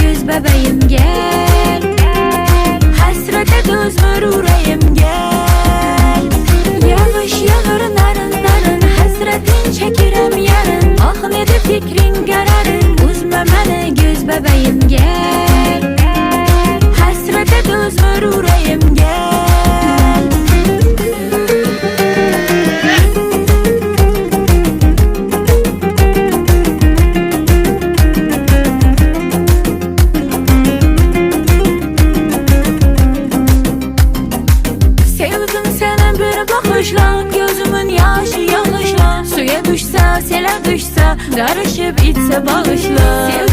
göz bebeğim gel. Hasrete dözmür yüreğim gel. Yağış yağır narın narın, hasretin çekirem yarın. Ah nedir fikrin kararın, üzme beni göz bebeğim gel. Hasrete dözmür yüreğim gel. Gözümün yaşı yağışla, suya düşse, sele düşse, karışıp içse bağışla.